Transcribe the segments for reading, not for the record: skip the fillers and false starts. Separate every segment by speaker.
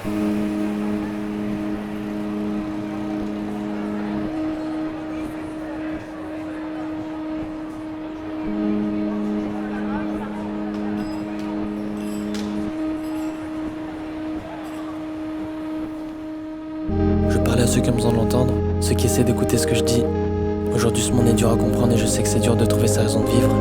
Speaker 1: Je parlais à ceux qui ont besoin de l'entendre, ceux qui essaient d'écouter ce que je dis. Aujourd'hui ce monde est dur à comprendre et je sais que c'est dur de trouver sa raison de vivre.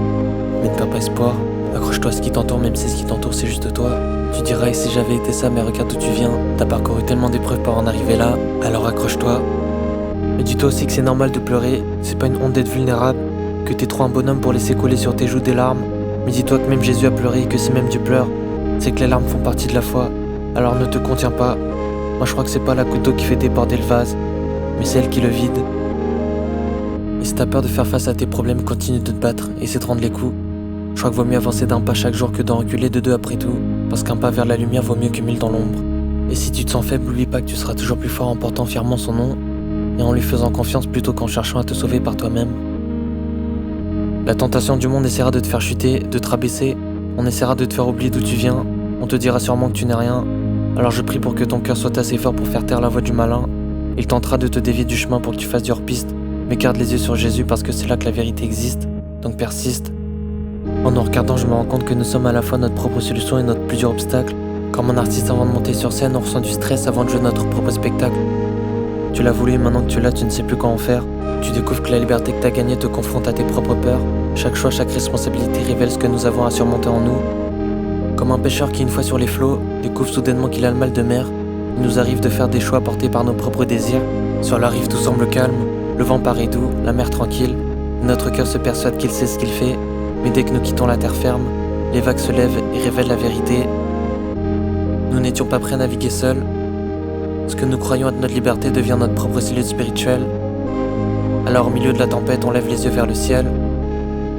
Speaker 1: Mais ne perds pas espoir, accroche-toi à ce qui t'entoure même si ce qui t'entoure c'est juste toi. Tu diras et si j'avais été ça, mais regarde d'où tu viens. T'as parcouru tellement d'épreuves pour en arriver là, alors accroche-toi. Mais dis-toi aussi que c'est normal de pleurer, c'est pas une honte d'être vulnérable, que t'es trop un bonhomme pour laisser couler sur tes joues des larmes. Mais dis-toi que même Jésus a pleuré et que si même Dieu pleure, c'est que les larmes font partie de la foi. Alors ne te contiens pas. Moi je crois que c'est pas la goutte d'eau qui fait déborder le vase, mais celle qui le vide. Et si t'as peur de faire face à tes problèmes, continue de te battre, essaie de rendre les coups. Je crois qu'il vaut mieux avancer d'un pas chaque jour que d'en reculer de deux après tout, parce qu'un pas vers la lumière vaut mieux que 1000 dans l'ombre. Et si tu te sens faible, n'oublie pas que tu seras toujours plus fort en portant fièrement son nom, et en lui faisant confiance plutôt qu'en cherchant à te sauver par toi-même. La tentation du monde essaiera de te faire chuter, de te rabaisser, on essaiera de te faire oublier d'où tu viens, on te dira sûrement que tu n'es rien. Alors je prie pour que ton cœur soit assez fort pour faire taire la voix du malin. Il tentera de te dévier du chemin pour que tu fasses du hors-piste, mais garde les yeux sur Jésus parce que c'est là que la vérité existe, donc persiste. En nous regardant, je me rends compte que nous sommes à la fois notre propre solution et notre plus dur obstacle. Comme un artiste avant de monter sur scène, on ressent du stress avant de jouer notre propre spectacle. Tu l'as voulu et maintenant que tu l'as, tu ne sais plus quoi en faire. Tu découvres que la liberté que t'as gagnée te confronte à tes propres peurs. Chaque choix, chaque responsabilité révèle ce que nous avons à surmonter en nous. Comme un pêcheur qui, une fois sur les flots, découvre soudainement qu'il a le mal de mer, il nous arrive de faire des choix portés par nos propres désirs. Sur la rive, tout semble calme, le vent paraît doux, la mer tranquille. Notre cœur se persuade qu'il sait ce qu'il fait, mais dès que nous quittons la terre ferme, les vagues se lèvent et révèlent la vérité. Nous n'étions pas prêts à naviguer seuls. Ce que nous croyons être notre liberté devient notre propre cellule spirituelle. Alors au milieu de la tempête, on lève les yeux vers le ciel,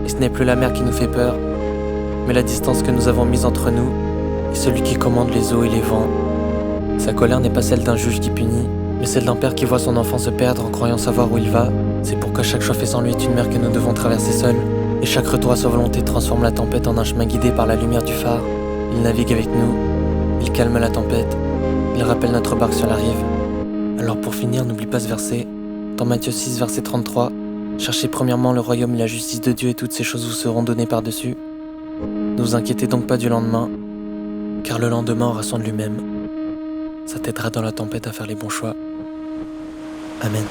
Speaker 1: et ce n'est plus la mer qui nous fait peur, mais la distance que nous avons mise entre nous et celui qui commande les eaux et les vents. Sa colère n'est pas celle d'un juge qui punit, mais celle d'un père qui voit son enfant se perdre en croyant savoir où il va. C'est pourquoi chaque choix fait sans lui est une mer que nous devons traverser seuls, et chaque retour à sa volonté transforme la tempête en un chemin guidé par la lumière du phare. Il navigue avec nous, il calme la tempête, il rappelle notre barque sur la rive. Alors pour finir, n'oublie pas ce verset, dans Matthieu 6, verset 33, « Cherchez premièrement le royaume et la justice de Dieu et toutes ces choses vous seront données par-dessus. Ne vous inquiétez donc pas du lendemain, car le lendemain aura soin de lui-même. Ça t'aidera dans la tempête à faire les bons choix. Amen. »